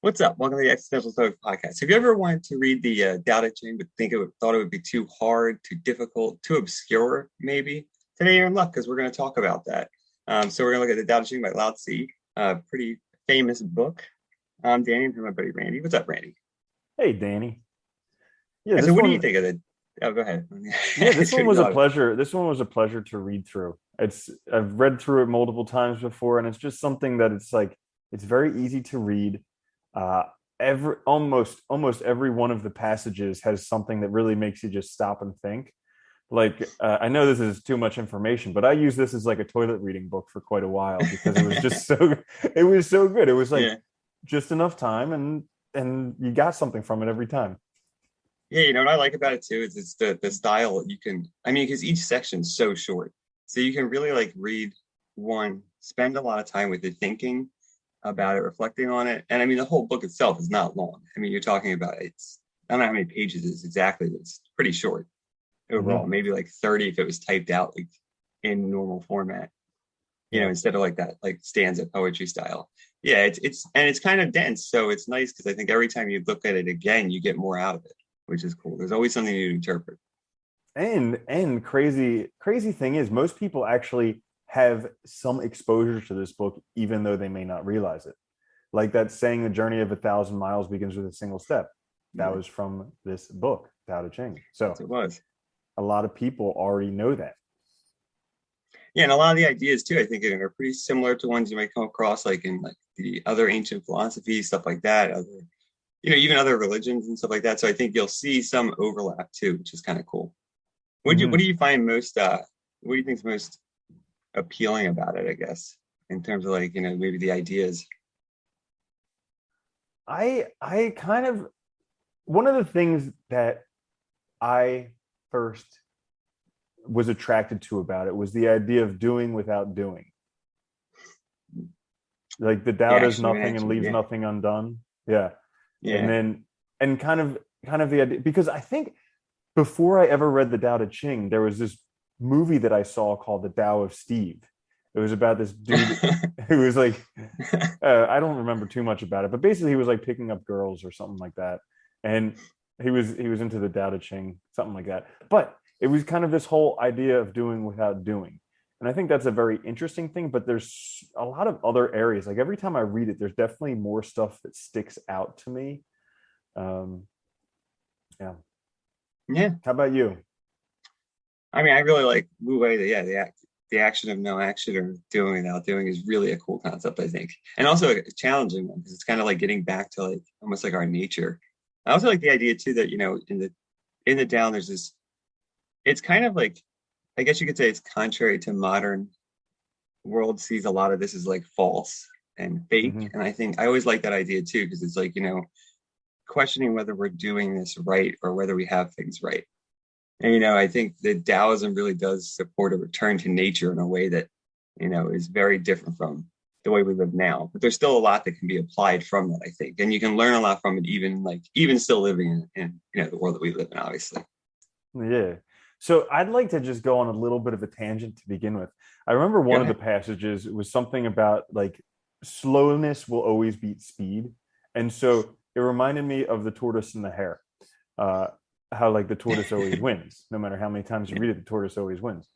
What's up? Welcome to the Existential Stoic Podcast. Have you ever wanted to read the Daodejing, but thought it would be too hard, too difficult, too obscure? Maybe today you're in luck because we're going to talk about that. So we're going to look at the Daodejing by Laozi, a pretty famous book. I'm Danny, and my buddy Randy. What's up, Randy? Hey, Danny. Yeah, And so, this what do you one, think of the? Oh, go ahead. yeah, this It's one what you was a thought of it. pleasure. This one was a pleasure to read through. I've read through it multiple times before, and it's just something that it's very easy to read. Uh, almost every one of the passages has something that really makes you just stop and think. I know this is too much information, but I use this as like a toilet reading book for quite a while because it was just it was so good. It was like Yeah, just enough time, and you got something from it every time. yeah. You know what I like about it too is it's the style. You can, I mean, because each section's so short, so you can really like read one, spend a lot of time with it, thinking about it, reflecting on it. And I mean, the whole book itself is not long. I mean, you're talking about it's, I don't know how many pages it is exactly, but it's pretty short overall, Mhm. maybe like 30 if it was typed out like in normal format, Yeah. instead of like that, like stanza poetry style. Yeah, and it's kind of dense. So it's nice because I think every time you look at it again, you get more out of it, which is cool. There's always something new to interpret. And crazy thing is most people actually have some exposure to this book even though they may not realize it. Like that saying, the journey of 1,000 miles begins with a single step. That Yeah, was from this book, Tao Te Ching. So yes, it was. a lot of people already know that. Yeah, and a lot of the ideas too, I think are pretty similar to ones you might come across like in like the other ancient philosophies, stuff like that, other, even other religions and stuff like that. So I think you'll see some overlap too, which is kind of cool. What do Mhm. you find most what do you think is most appealing about it, I guess, in terms of like, maybe the ideas? I kind of, one of the things that I first was attracted to about it was the idea of doing without doing. Like the The Tao does action of nothing and inaction. leaves Yeah. nothing undone. Yeah. And Yeah. then and kind of the idea, because I think before I ever read the Tao Te Ching, there was this movie that I saw called The Tao of Steve. It was about this dude who was like, I don't remember too much about it, but basically he was like picking up girls or something like that, and he was into the Tao Te Ching, something like that. But it was kind of this whole idea of doing without doing, and I think that's a very interesting thing. But there's a lot of other areas. Like every time I read it, there's definitely more stuff that sticks out to me. Um, yeah. Yeah. How about you? I mean, I really like Wu Wei. The action of no action or doing without doing is really a cool concept, I think, and also a challenging one because it's kind of like getting back to like almost like our nature. I also like the idea too that in the down there's this. It's kind of like, I guess you could say it's contrary to modern world sees a lot of this as like false and fake, Hmm. and I think I always like that idea too because it's like questioning whether we're doing this right or whether we have things right. And I think that Taoism really does support a return to nature in a way that, is very different from the way we live now. But there's still a lot that can be applied from that, I think. And you can learn a lot from it, even still living in the world that we live in, obviously. Yeah. So I'd like to just go on a little bit of a tangent to begin with. I remember Go one of the ahead. passages was something about like slowness will always beat speed. And so it reminded me of the tortoise and the hare. Uh, how like the tortoise always wins. No matter how many times you Yeah. read it, the tortoise always wins.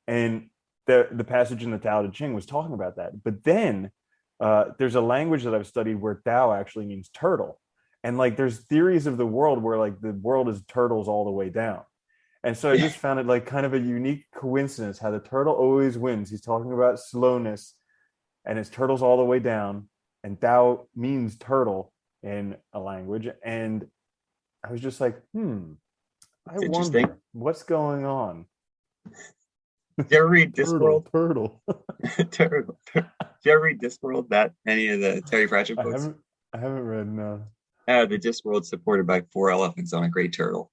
And the passage in the Tao Te Ching was talking about that. But then there's a language that I've studied where Tao actually means turtle. And like there's theories of the world where like the world is turtles all the way down. And so I Yeah. just found it like kind of a unique coincidence how the turtle always wins. He's talking about slowness and it's turtles all the way down. And Tao means turtle in a language. And I was just like, I It's interesting. wonder what's going on. Did you ever read Turtle, Discworld? turtle. Terrible. Did you ever read Discworld? That any of the Terry Pratchett I books? haven't I haven't read The Discworld supported by four elephants on a great turtle.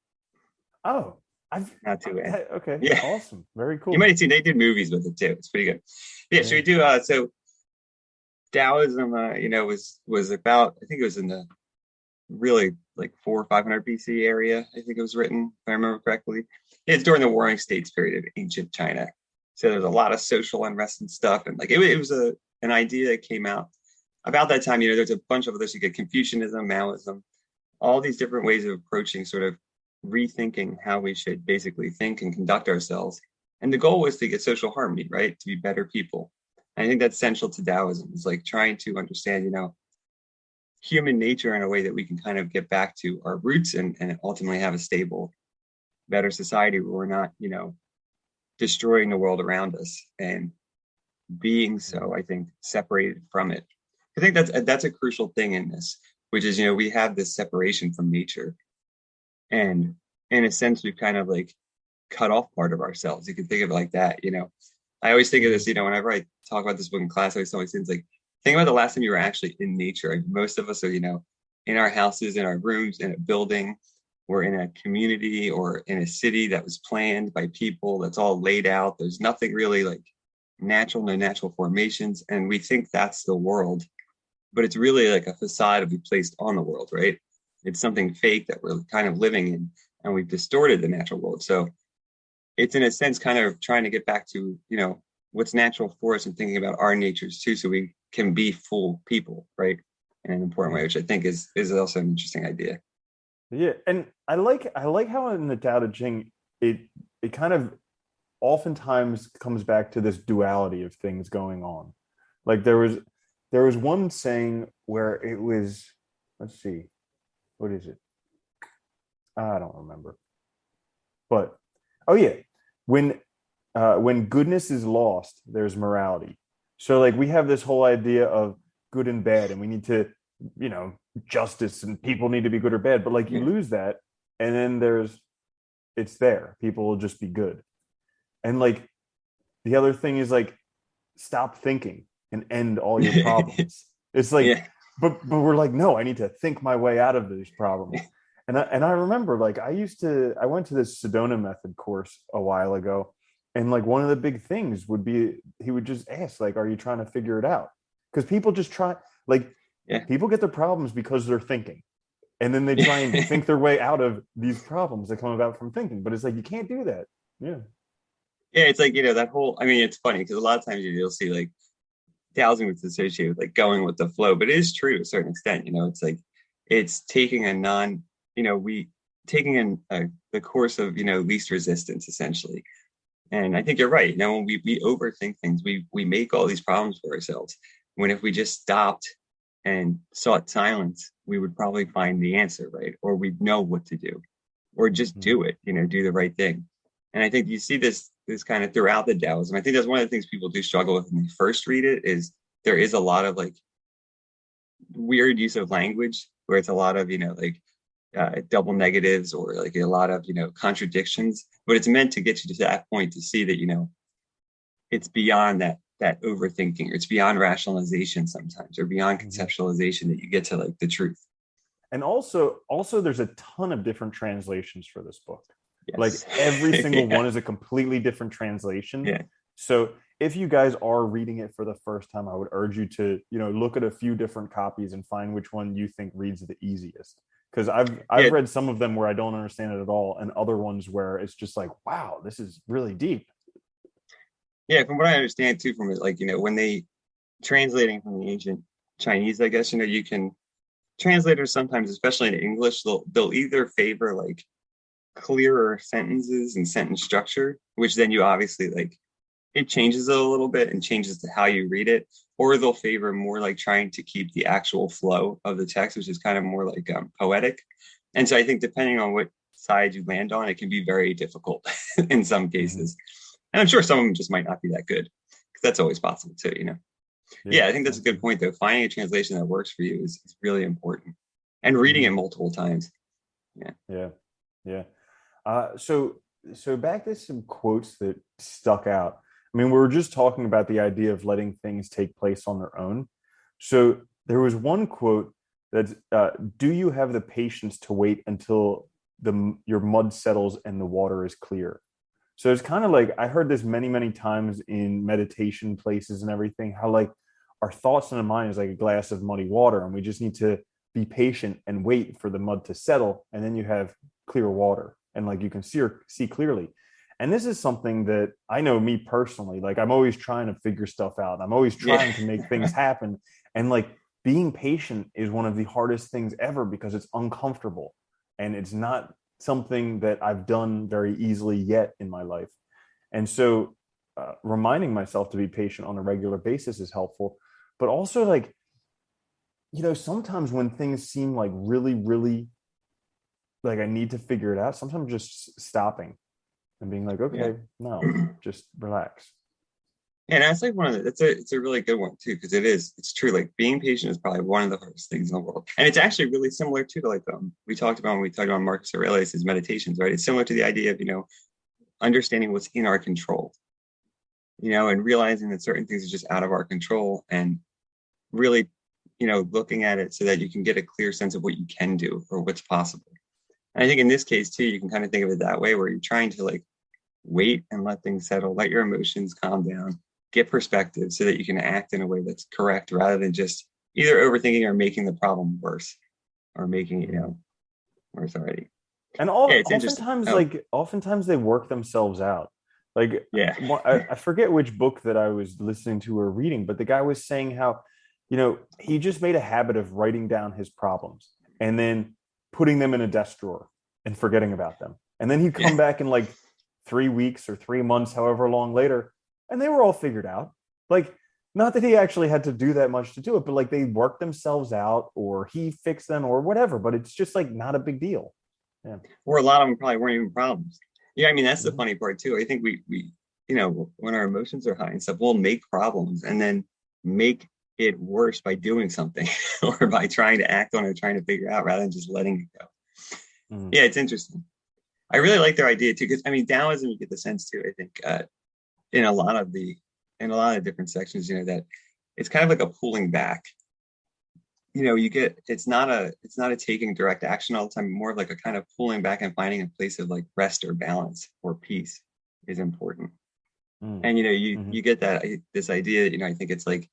Oh, I've Not too bad. okay, Yeah. awesome. Very You might cool. have seen they did movies with it too. It's pretty good. Yeah, should Yeah. we do so Taoism was about, I think it was in the really like 400 or 500 BC area. I think it was written, if I remember correctly. It's during the Warring States period of ancient China. So there's a lot of social unrest and stuff. And like it was an idea that came out about that time, there's a bunch of others. You get Confucianism, Maoism, all these different ways of approaching sort of rethinking how we should basically think and conduct ourselves. And the goal was to get social harmony, right? To be better people. And I think that's central to Taoism. It's like trying to understand, human nature in a way that we can kind of get back to our roots and ultimately have a stable, better society where we're not, destroying the world around us and being so, I think, separated from it. I think that's a crucial thing in this, which is, we have this separation from nature. And in a sense, we've kind of like cut off part of ourselves. You can think of it like that, I always think of this, whenever I talk about this book in class, I always tell my students, like, think about the last time you were actually in nature. Like, most of us are, in our houses, in our rooms, in a building, or in a community or in a city that was planned by people, that's all laid out. There's nothing really like natural, no natural formations. And we think that's the world, but it's really like a facade we placed on the world, right? It's something fake that we're kind of living in, and we've distorted the natural world. So it's in a sense kind of trying to get back to, what's natural for us and thinking about our natures too, so we can be full people, right? In an important way, which I think is also an interesting idea. Yeah, and I like how in the Daodejing it kind of oftentimes comes back to this duality of things going on. Like there was one saying where it was, let's see, what is it? I don't remember. But oh yeah, when goodness is lost, there's morality. So like we have this whole idea of good and bad, and we need to, justice, and people need to be good or bad. But like you Yeah. lose that, and then it's there. People will just be good. And like the other thing is like stop thinking and end all your problems. It's like, Yeah. but we're like, no, I need to think my way out of these problems. And I remember like I went to this Sedona method course a while ago, and like one of the big things would be he would just ask like, are you trying to figure it out? Because people just try, like, Yeah. people get their problems because they're thinking, and then they try and think their way out of these problems that come about from thinking. But it's like you can't do that. Yeah. Yeah, it's like, that whole, I mean, it's funny because a lot of times you'll see like Taoism is associated with like going with the flow, but it is true to a certain extent. It's like it's taking a non, we taking in the course of least resistance essentially. And I think you're right. When we overthink things, we make all these problems for ourselves. When if we just stopped and sought silence, we would probably find the answer, right? Or we'd know what to do, or just Mhm. do it. Do the right thing. And I think you see this kind of throughout the Taoism. I think that's one of the things people do struggle with when they first read it, is there is a lot of like weird use of language where it's a lot of like double negatives, or like a lot of contradictions, but it's meant to get you to that point to see that it's beyond that overthinking, or it's beyond rationalization sometimes, or beyond Mhm. conceptualization, that you get to like the truth. And also there's a ton of different translations for this book. Like Yes. every single Yeah. one is a completely different translation. Yeah. So if you guys are reading it for the first time, I would urge you to, look at a few different copies and find which one you think reads the easiest. Because I've Yeah. read some of them where I don't understand it at all, and other ones where it's just like, wow, this is really deep. Yeah. From what I understand too, from it, like, when they translating from the ancient Chinese, I guess, you can translators sometimes, especially in English, they'll either favor like clearer sentences and sentence structure, which then you obviously like it changes it a little bit and changes to how you read it, or they'll favor more like trying to keep the actual flow of the text, which is kind of more like poetic. And so I think depending on what side you land on, it can be very difficult in some Mhm. cases. And I'm sure some of them just might not be that good, because that's always possible too. Yeah, Yeah, I think that's a good absolutely. point though. Finding a translation that works for you is really important, and reading Mhm. it multiple times. Yeah. Yeah, yeah. So back to some quotes that stuck out. I mean, we were just talking about the idea of letting things take place on their own. So there was one quote that's, "Do you have the patience to wait until your mud settles and the water is clear?" So it's kind of like I heard this many, many times in meditation places and everything, how like our thoughts and our mind is like a glass of muddy water, and we just need to be patient and wait for the mud to settle, and then you have clear water, and like you can see clearly. And this is something that I know me personally, like I'm always trying to figure stuff out. I'm always Yeah. trying to make things happen. And like being patient is one of the hardest things ever because it's uncomfortable and it's not something that I've done very easily yet in my life. And so reminding myself to be patient on a regular basis is helpful. But also, like, sometimes when things seem like really, really like I need to figure it out, sometimes just stopping and being like, Yeah. okay, no, just relax. And that's like one of the, it's a really good one too, because it's true. Like being patient is probably one of the hardest things in the world. And it's actually really similar to like, we talked about when we talked about Marcus Aurelius' meditations, right? It's similar to the idea of, understanding what's in our control, and realizing that certain things are just out of our control and really, looking at it so that you can get a clear sense of what you can do or what's possible. And I think in this case too, you can kind of think of it that way, where you're trying to like wait and let things settle, let your emotions calm down, get perspective so that you can act in a way that's correct rather than just either overthinking or making the problem worse or making it, worse already. And Yeah, it's interesting. oftentimes they work themselves out. Like, Yeah. I forget which book that I was listening to or reading, but the guy was saying how, he just made a habit of writing down his problems and then putting them in a desk drawer and forgetting about them. And then he'd Yeah. come back in like 3 weeks or 3 months, however long later, and they were all figured out. Like, not that he actually had to do that much to do it, but like they worked themselves out or he fixed them or whatever. But it's just like not a big deal. Yeah. Or a lot of them probably weren't even problems. Yeah, I mean that's the Mhm. funny part too. I think we when our emotions are high and stuff, we'll make problems and then make it worse by doing something or by trying to act on it, trying to figure it out rather than just letting it go. Mhm. Yeah, it's interesting. I really like their idea too, because I mean Taoism, you get the sense too. I think in a lot of the in a lot of different sections, that it's kind of like a pulling back. You get it's not a taking direct action all the time, more of like a kind of pulling back and finding a place of like rest or balance or peace is important. Mhm. And you Mhm. you get that this idea, I think it's like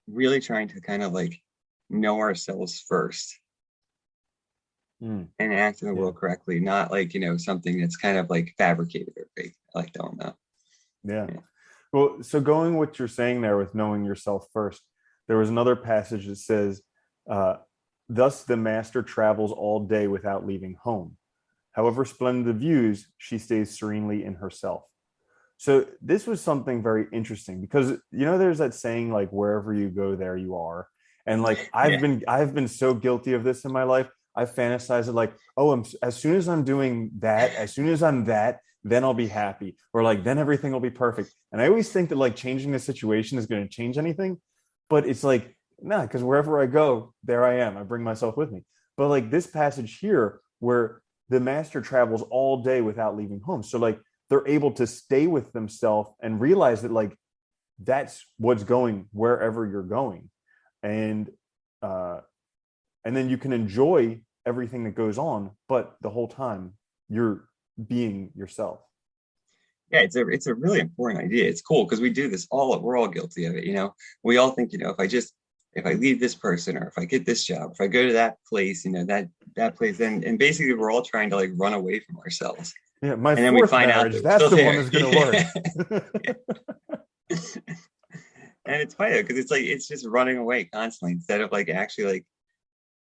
really trying to kind of like know ourselves first Mhm. and act in the Yeah. world correctly, not like, something that's kind of like fabricated or fake. I like that one though. Yeah. Yeah. Well, so going what you're saying there with knowing yourself first, there was another passage that says, uh, thus the master travels all day without leaving home. However splendid the views, she stays serenely in herself. So this was something very interesting because there's that saying like wherever you go, there you are. And like Yeah. I've been so guilty of this in my life. I fantasize it like, oh, as soon as I'm doing that, as soon as I'm that, then I'll be happy. Or like then everything will be perfect. And I always think that like changing the situation is going to change anything. But it's like, nah, because wherever I go, there I am. I bring myself with me. But like this passage here, where the master travels all day without leaving home. So like they're able to stay with themselves and realize that like that's what's going wherever you're going, and uh and then you can enjoy everything that goes on, but the whole time you're being yourself. Yeah, it's a really important idea. It's cool because we do this we're all guilty of it, We all think, if I leave this person or if I get this job, if I go to that place, that place, and basically we're all trying to like run away from ourselves. Yeah, my And then we fourth find out marriage, that we're that's still the one there. that's going to Yeah. work. Yeah. And it's funny because it's like it's just running away constantly instead of like actually like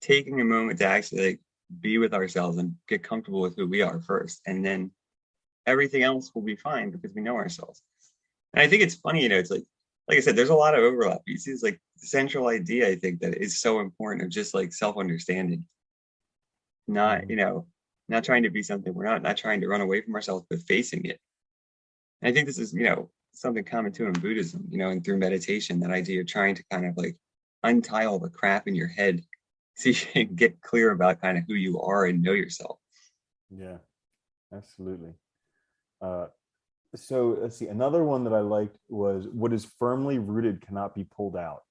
taking a moment to actually like be with ourselves and get comfortable with who we are first. And then everything else will be fine because we know ourselves. And I think it's funny, it's like I said, there's a lot of overlap. You see this like central idea, I think, that is so important of just like self-understanding, not, Mhm. not trying to be something we're not trying to run away from ourselves, but facing it. And I think this is, something common too in Buddhism, and through meditation, that idea of trying to kind of like untie all the crap in your head so you can get clear about kind of who you are and know yourself. Yeah, absolutely. uh so let's see, another one that I liked was, what is firmly rooted cannot be pulled out.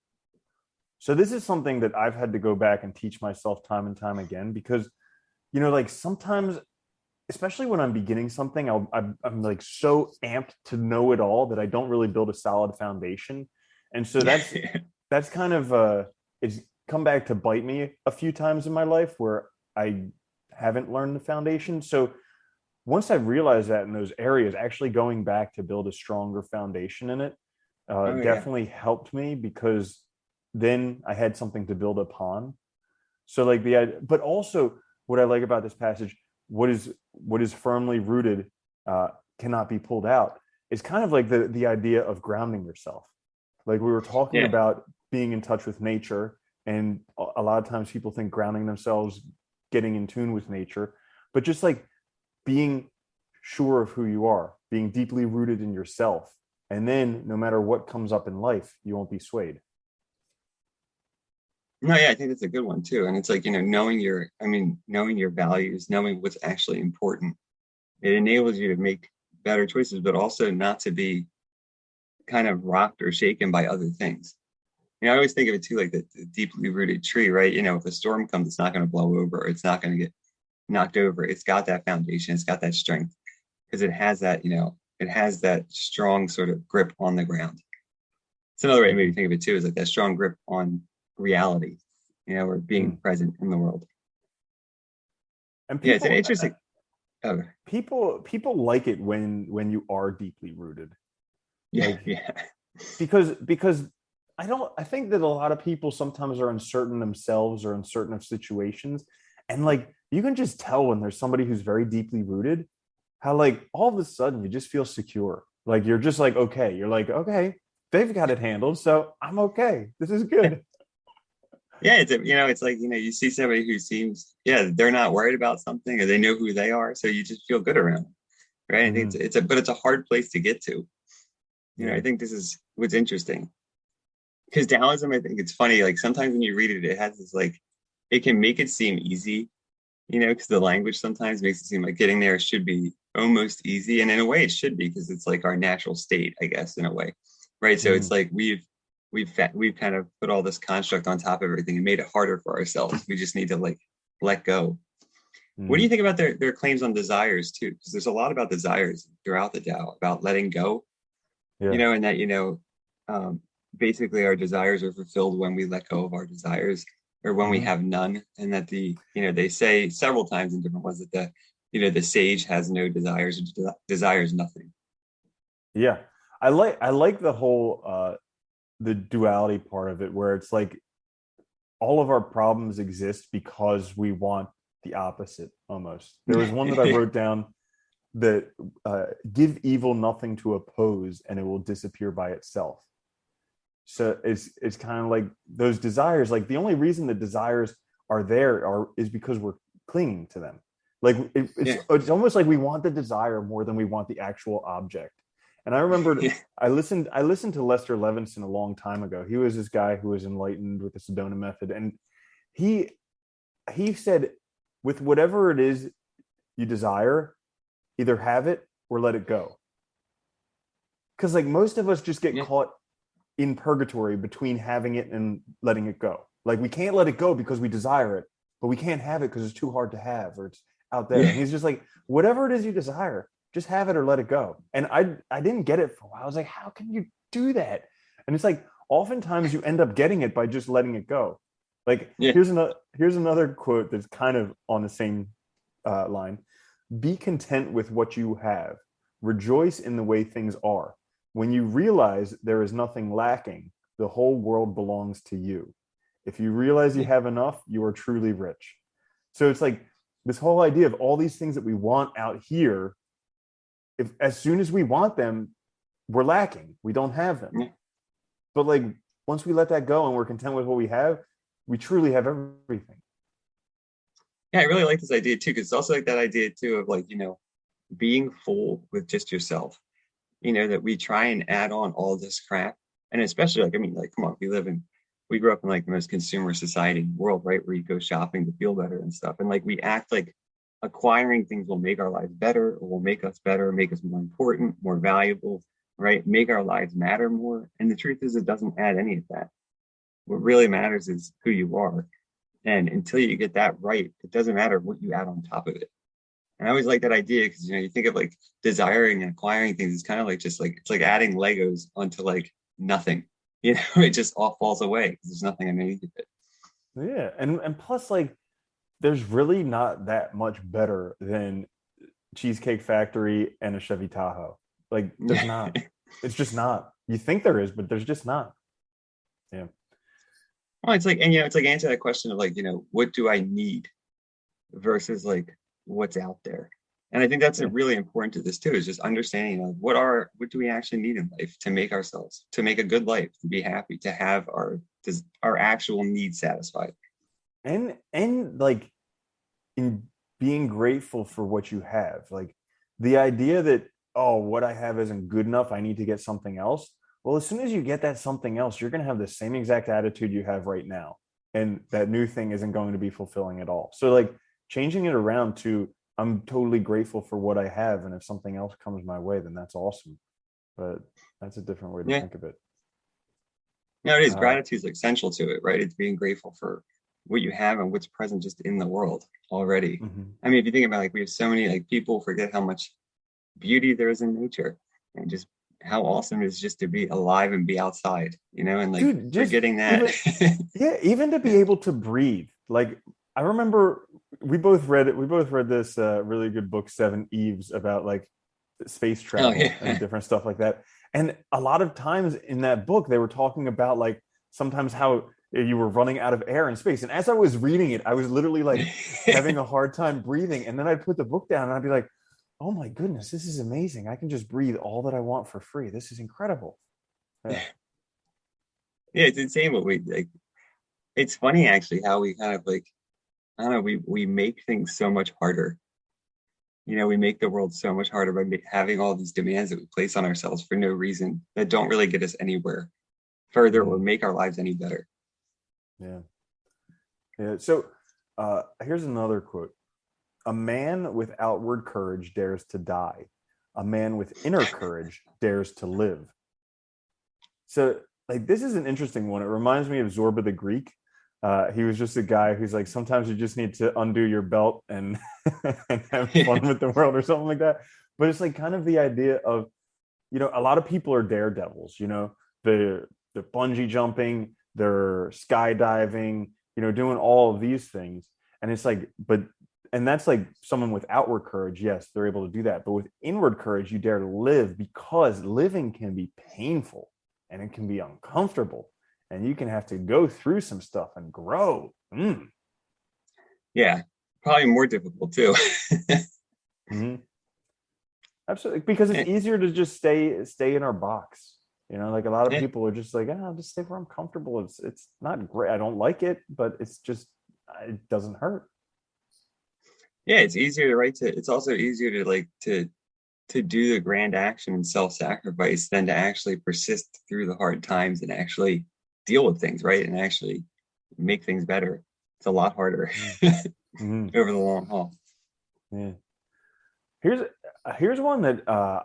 So this is something that I've had to go back and teach myself time and time again because, like sometimes, especially when I'm beginning something, I'm like so amped to know it all that I don't really build a solid foundation. And so that's kind of it's come back to bite me a few times in my life where I haven't learned the foundation. So once I realized that in those areas, actually going back to build a stronger foundation in it Oh yeah. definitely helped me because then I had something to build upon. So like but also what I like about this passage, what is firmly rooted cannot be pulled out, is kind of like the idea of grounding yourself. Like we were talking Yeah. about being in touch with nature, and a lot of times people think grounding themselves, getting in tune with nature, but just like being sure of who you are, being deeply rooted in yourself, and then no matter what comes up in life, you won't be swayed. No, yeah, I think that's a good one too. And it's like, knowing your values, knowing what's actually important, it enables you to make better choices, but also not to be kind of rocked or shaken by other things. I always think of it too, like the deeply rooted tree, right? If a storm comes, it's not going to blow over. It's not going to get knocked over. It's got that foundation. It's got that strength because it has that strong sort of grip on the ground. It's another way to maybe think of it too, is like that strong grip on reality, or being Mm. present in the world. And Yeah, it's an people interesting. Oh, people like it when you are deeply rooted, yeah, like yeah, because I think that a lot of people sometimes are uncertain themselves or uncertain of situations, and like you can just tell when there's somebody who's very deeply rooted, how like all of a sudden you just feel secure, like you're just like, okay, you're like, okay, they've got it handled, so I'm okay, this is good. yeah. It's like you see somebody who seems, yeah, they're not worried about something, or they know who they are, so you just feel good around them, right? I think Mhm. but it's a hard place to get to. I Yeah. think this is what's interesting because Taoism, I think it's funny. Like sometimes when you read it, it has this like, it can make it seem easy, because the language sometimes makes it seem like getting there should be almost easy. And in a way, it should be because it's like our natural state, I guess, in a way, right? So it's Mhm. like we've kind of put all this construct on top of everything and made it harder for ourselves. We just need to like let go. What do you Mhm. think about their claims on desires too? Because there's a lot about desires throughout the Tao about letting go, Yeah. and that um, basically our desires are fulfilled when we let go of our desires or when we Mhm. have none, and that they say several times in different ones that the sage has no desires or desires nothing. Yeah. I like the whole the duality part of it, where it's like all of our problems exist because we want the opposite almost. There was one that I wrote down that give evil nothing to oppose and it will disappear by itself. So it's kind of like those desires, like the only reason the desires are there is because we're clinging to them. Like it's Yeah, it's almost like we want the desire more than we want the actual object. And I remembered yeah, I listened to Lester Levinson a long time ago. He was this guy who was enlightened with the Sedona method, and he he said, with whatever it is you desire, either have it or let it go. Because like most of us just get yeah, caught in purgatory between having it and letting it go. Like we can't let it go because we desire it, but we can't have it because it's too hard to have or it's out there. yeah, And he's just like, whatever it is you desire, just have it or let it go. And I didn't get it for a while. I was like, how can you do that? And it's like oftentimes you end up getting it by just letting it go. Like yeah, here's another quote that's kind of on the same line. Be content with what you have. Rejoice in the way things are. When you realize there is nothing lacking, the whole world belongs to you. If you realize you yeah, have enough, you are truly rich. So it's like this whole idea of all these things that we want out here, if as soon as we want them, we're lacking. We don't have them. yeah. But like once we let that go and we're content with what we have, we truly have everything. Yeah, I really like this idea too, because it's also like that idea too of like, being full with just yourself. That we try and add on all this crap. And especially like, I mean, like, come on, we grew up in like the most consumer society in the world, right? Where you go shopping to feel better and stuff. And like we act like acquiring things will make our lives better or will make us better, make us more important, more valuable, right? Make our lives matter more. And the truth is, it doesn't add any of that. What really matters is who you are. And until you get that right, it doesn't matter what you add on top of it. And I always like that idea because you think of like desiring and acquiring things. It's kind of like just like it's like adding Legos onto like nothing. It just all falls away because there's nothing underneath it. Yeah. And plus like there's really not that much better than Cheesecake Factory and a Chevy Tahoe. Like there's Yeah. not. It's just not. You think there is, but there's just not. Yeah. Well, it's like, and it's like answer that question of like, what do I need versus like what's out there. And I think that's a Yeah. really important to this too, is just understanding like what do we actually need in life to make ourselves, to make a good life, to be happy, to have our actual needs satisfied. And like in being grateful for what you have. Like the idea that, oh, what I have isn't good enough, I need to get something else. Well, as soon as you get that something else, you're going to have the same exact attitude you have right now. And that new thing isn't going to be fulfilling at all. So, like, changing it around to, I'm totally grateful for what I have. And if something else comes my way, then that's awesome. But that's a different way to Yeah. think of it. No, it is. Uh, Gratitude is like essential to it, right? It's being grateful for what you have and what's present just in the world already. mhm. I mean, if you think about like we have so many like people forget how much beauty there is in nature and just how awesome it is just to be alive and be outside, and like Dude, just forgetting that. even, yeah, even to be able to breathe. Like I remember we both read this really good book, Seven Eves, about like space Oh travel and yeah. different stuff like that. And a lot of times in that book they were talking about like sometimes how you were running out of air in space. And as I was reading it, I was literally like having a hard time breathing, and then I'd put the book down and I'd be like, oh my goodness, this is amazing, I can just breathe all that I want for free, this is incredible. Yeah. Yeah, it's insane what we like. It's funny actually how we kind of like, I don't know, we make things so much harder. We make the world so much harder by having all these demands that we place on ourselves for no reason that don't really get us anywhere further or Mm, make our lives any better. yeah. Yeah. So here's another quote. A man with outward courage dares to die. A man with inner courage dares to live. So, like, this is an interesting one. It reminds me of Zorba the Greek. He was just a guy who's like, sometimes you just need to undo your belt and, and have fun with the world or something like that. But it's like kind of the idea of, a lot of people are daredevils, they're bungee jumping, they're skydiving, doing all of these things. And it's like, and that's like someone with outward courage. Yes, they're able to do that. But with inward courage, you dare to live, because living can be painful and it can be uncomfortable. And you can have to go through some stuff and grow. Yeah, probably more difficult too. Mm-hmm. Absolutely, because it's Yeah, easier to just stay in our box. Like a lot of yeah, people are just like, I'll just stay where I'm comfortable. It's not great. I don't like it, but it's just, it doesn't hurt. yeah. It's easier to write to. It's also easier to like to do the grand action and self-sacrifice than to actually persist through the hard times and actually deal with things, right? And actually make things better. It's a lot harder Mm-hmm. over the long haul. Yeah. Here's one that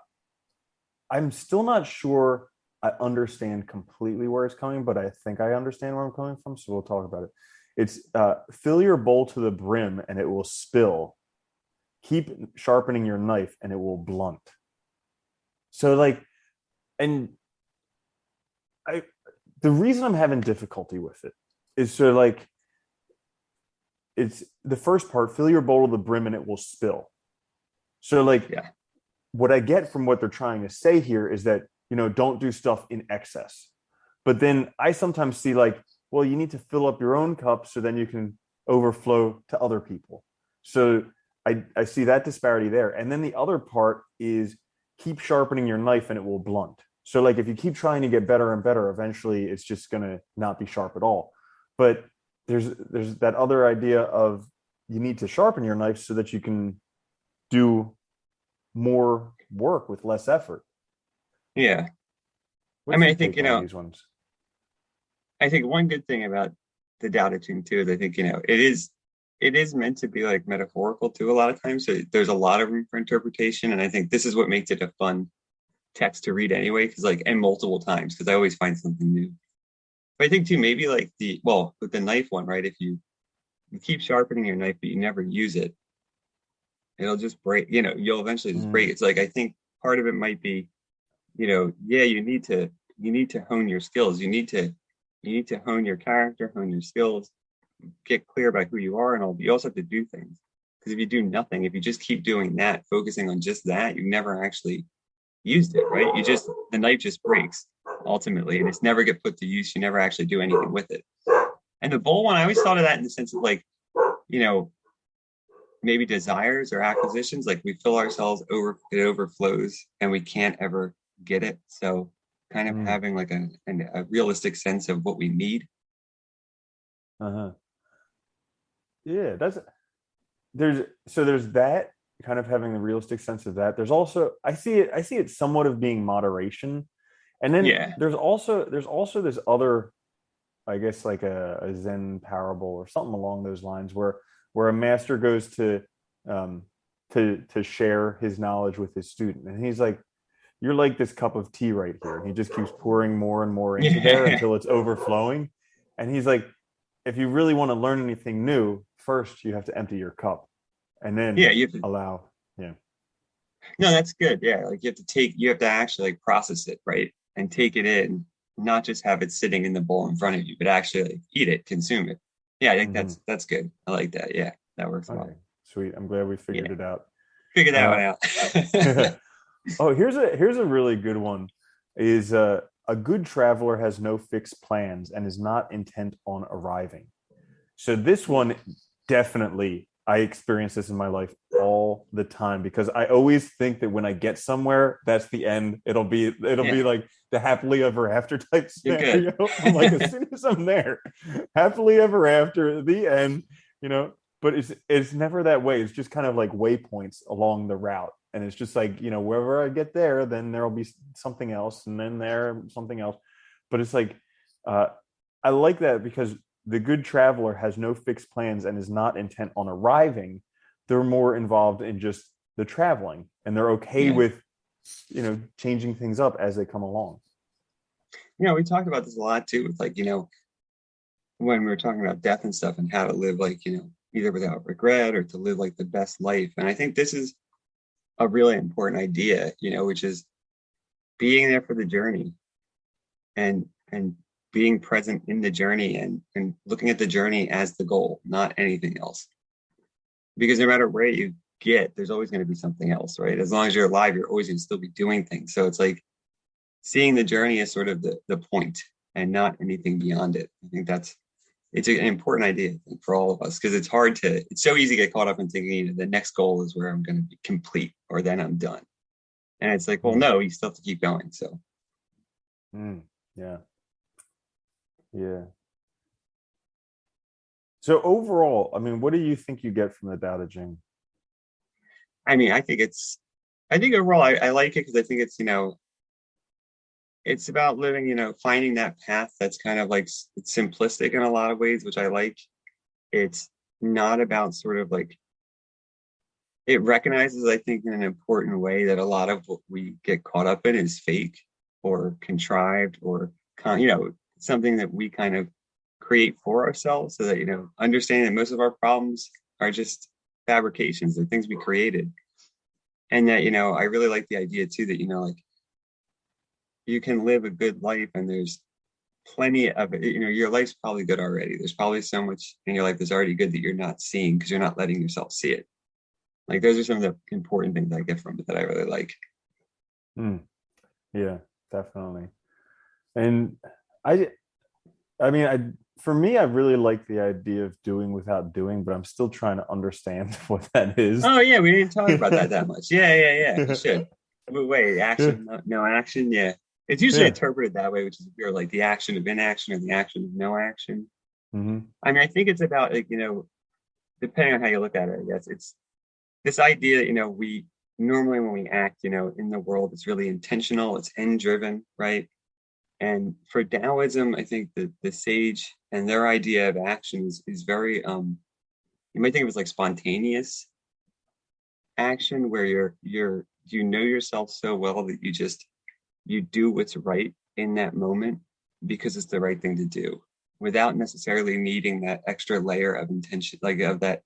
I'm still not sure I understand completely where it's coming, but I think I understand where I'm coming from. So we'll talk about it. It's fill your bowl to the brim and it will spill. Keep sharpening your knife and it will blunt. So like, and I, the reason I'm having difficulty with it is so like, it's the first part, fill your bowl to the brim and it will spill. So like, Yeah. what I get from what they're trying to say here is that, don't do stuff in excess. But then I sometimes see like, well, you need to fill up your own cup so then you can overflow to other people. So I see that disparity there. And then the other part is keep sharpening your knife and it will blunt. So like if you keep trying to get better and better, eventually it's just going to not be sharp at all. But there's that other idea of you need to sharpen your knife so that you can do more work with less effort. Yeah. I What's mean, your take on these ones? I think one good thing about the Daodejing too is I think, it is meant to be like metaphorical too a lot of times. So there's a lot of room for interpretation. And I think this is what makes it a fun text to read anyway, because like, and multiple times, because I always find something new. But I think too, maybe like with the knife one, right? If you keep sharpening your knife, but you never use it, it'll just break, you'll eventually just break. Mm, It's like, I think part of it might be, yeah, you need to hone your skills. You need to hone your character, hone your skills, get clear about who you are and all. But you also have to do things. Because if you do nothing, if you just keep doing that, focusing on just that, you never actually used it, right? The knife just breaks ultimately, and it's never get put to use. You never actually do anything with it. And the bowl one, I always thought of that in the sense of like, you know, maybe desires or acquisitions, like we fill ourselves over, it overflows and we can't ever get it. So kind of Mm, having like a realistic sense of what we need. uh-huh. Yeah, that's there's that kind of having the realistic sense of that. There's also I see it somewhat of being moderation. And then Yeah. there's also this other, I guess, like a Zen parable or something along those lines, where a master goes um to share his knowledge with his student, and he's like, "You're like this cup of tea right here." And he just keeps pouring more and more into there Yeah. until it's overflowing. And he's like, "If you really want to learn anything new, first you have to empty your cup, and Yeah. then You have to, allow." Yeah. no, that's good. Yeah. Like you have to actually like process it, right? And take it in, not just have it sitting in the bowl in front of you, but actually like eat it, consume it. Yeah. I think Hmm. that's good. I like that. Yeah. That works Okay. well. Sweet. I'm glad we figured Yeah. it out. Figure that one Uh, out. Oh, here's a really good one. Is a good traveler has no fixed plans and is not intent on arriving. So this one, definitely, I experience this in my life all the time, because I always think that when I get somewhere, that's the end. It'll be Yeah. like the happily ever after type You're good. scenario. I'm like, as soon as I'm there, happily ever after, the end, you know. But it's never that way. It's just kind of like waypoints along the route. And it's just like, wherever I get there, then there'll be something else, and then there something else. But it's like, uh, I like that, because the good traveler has no fixed plans and is not intent on arriving. They're more involved in just the traveling, and they're okay Yeah. with, changing things up as they come along. We talked about this a lot too, with like, when we were talking about death and stuff and how to live like, either without regret or to live like the best life. And I think this is a really important idea, which is being there for the journey and being present in the journey and looking at the journey as the goal, not anything else. Because no matter where you get, there's always going to be something else, right? As long as you're alive, you're always going to still be doing things. So it's like seeing the journey as sort of the point and not anything beyond it. I think it's an important idea, I think, for all of us, because it's so easy to get caught up in thinking, the next goal is where I'm going to be complete or then I'm done. And it's like, well, Mm, no, you still have to keep going. So, mm, yeah, yeah. So overall, I mean, what do you think you get from the Tao Te Ching? I mean, I think overall, I like it because I think it's about living, finding that path that's kind of like it's simplistic in a lot of ways, which I like. It's not about sort of like, it recognizes, I think, in an important way that a lot of what we get caught up in is fake or contrived or, something that we kind of create for ourselves so that, understanding that most of our problems are just fabrications, they're things we created. And that, I really like the idea too that, like you can live a good life and there's plenty of it. Your life's probably good already. There's probably so much in your life that's already good that you're not seeing because you're not letting yourself see it. Like those are some of the important things I get from it that I really like. Mm, yeah, definitely. And I, I mean, for me, I really like the idea of doing without doing, but I'm still trying to understand what that is. Oh yeah, we didn't talk about that much. Yeah. We Yeah, should. Wait, yeah, action, no action. Yeah, it's usually yeah. interpreted that way, which is weird, like the action of inaction or the action of no action. Hmm. I mean, I think it's about like depending on how you look at it. I guess it's this idea that we normally when we act, in the world, it's really intentional, it's end driven, right? And for Taoism, I think that the sage and their idea of action is very you might think of it as like spontaneous action where you know yourself so well that you do what's right in that moment because it's the right thing to do without necessarily needing that extra layer of intention, like of that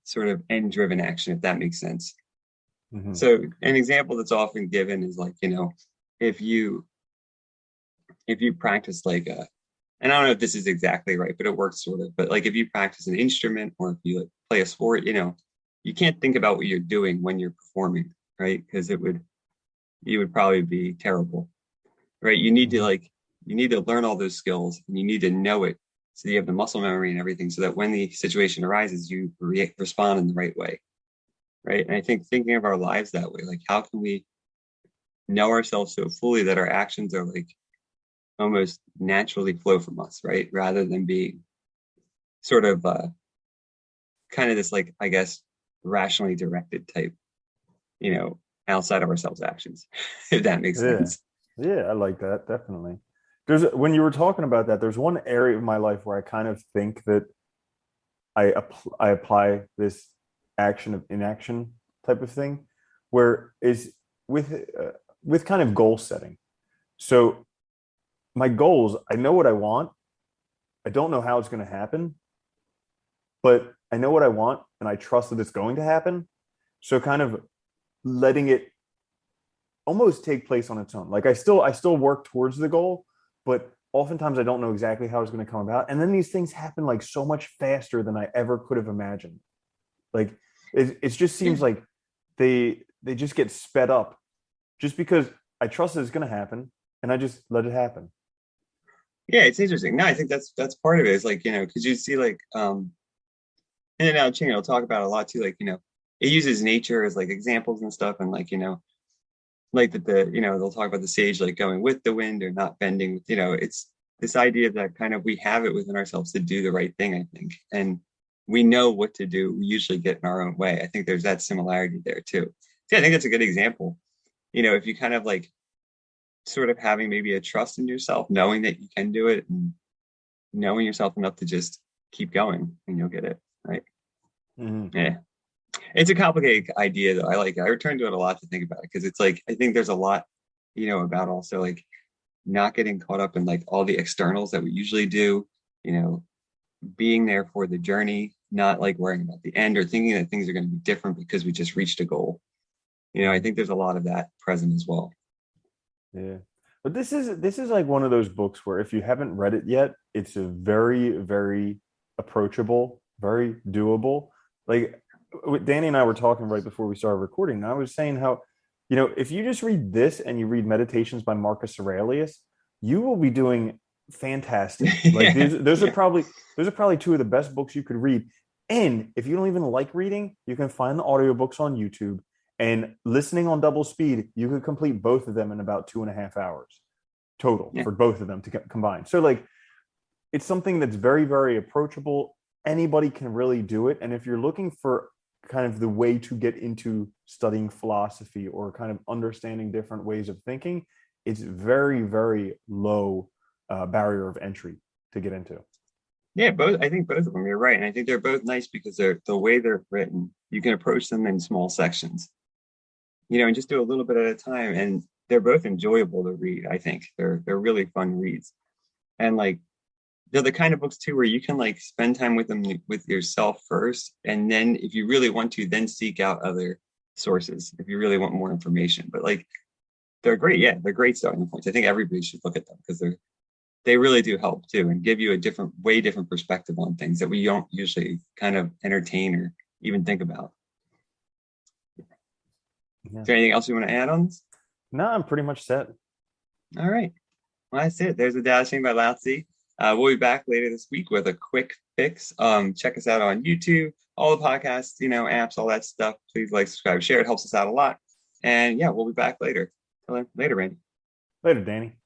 sort of end driven action, if that makes sense. Hmm. So an example that's often given is like, if you if you practice like a, and I don't know if this is exactly right, but it works sort of, but like if you practice an instrument or if you like play a sport, you can't think about what you're doing when you're performing, right? Because you would probably be terrible, right? You need to Hmm. like You need to learn all those skills and you need to know it so you have the muscle memory and everything so that when the situation arises, you respond in the right way. Right. And I think thinking of our lives that way, like how can we know ourselves so fully that our actions are like almost naturally flow from us, right? Rather than being sort of kind of this like, I guess, rationally directed type, outside of ourselves actions, if that makes Yeah. sense. Yeah, I like that, definitely. There's when you were talking about that, there's one area of my life where I kind of think that I apply this action of inaction type of thing, where is with with kind of goal setting. So my goals, I know what I want. I don't know how it's going to happen, but I know what I want and I trust that it's going to happen. So kind of letting it almost take place on its own. Like I still work towards the goal, but oftentimes I don't know exactly how it's going to come about. And then these things happen like so much faster than I ever could have imagined. Like it just Yeah. seems like they just get sped up just because I trust that it's going to happen and I just let it happen. Yeah, it's interesting. No, I think that's part of it. It's like, because you see like in and out Ching, will talk about a lot too, like, it uses nature as like examples and stuff, and like, like that they'll talk about the sage like going with the wind or not bending with, it's this idea that kind of we have it within ourselves to do the right thing, I think. And we know what to do. We usually get in our own way. I think there's that similarity there too. Yeah, I think that's a good example. If you kind of like sort of having maybe a trust in yourself, knowing that you can do it and knowing yourself enough to just keep going and you'll get it. Right. Mhm. Yeah. It's a complicated idea though. I like it. I return to it a lot to think about it because it's like I think there's a lot, about also like not getting caught up in like all the externals that we usually do, you know, being there for the journey, not like worrying about the end or thinking that things are going to be different because we just reached a goal. I Mhm. think there's a lot of that present as well. Yeah. But this is like one of those books where if you haven't read it yet, it's a very, very approachable, very doable. Like Danny and I were talking right before we started recording, and I was saying how, if you just read this and you read Meditations by Marcus Aurelius, you will be doing fantastic. Like Yeah, those are probably two of the best books you could read. And if you don't even like reading, you can find the audiobooks on YouTube and listening on double speed, you could complete both of them in about 2.5 hours total yeah, for both of them to combine. So like it's something that's very, very approachable. Anybody can really do it. And if you're looking for kind of the way to get into studying philosophy or kind of understanding different ways of thinking, it's very, very low barrier of entry to get into. yeah. Both. I think both of them. You're right, and I think they're both nice because they're the way they're written. You can approach them in small sections, and just do a little bit at a time. And they're both enjoyable to read. I think they're really fun reads, and like they're the kind of books too where you can like spend time with them with yourself first, and then if you really want to, then seek out other sources if you really want more information. But like they're great, yeah, they're great starting points. I think everybody should look at them because they really do help too and give you a way different perspective on things that we don't usually kind of entertain or even think about. Yeah. Is there anything else you want to add on this? No, I'm pretty much set. All right. Well, that's it. There's the Daodejing by Laozi. We'll be back later this week with a quick fix. Check us out on YouTube, all the podcasts, apps, all that stuff. Please like, subscribe, share. It helps us out a lot. And yeah, we'll be back later. Later, Randy. Later, Danny.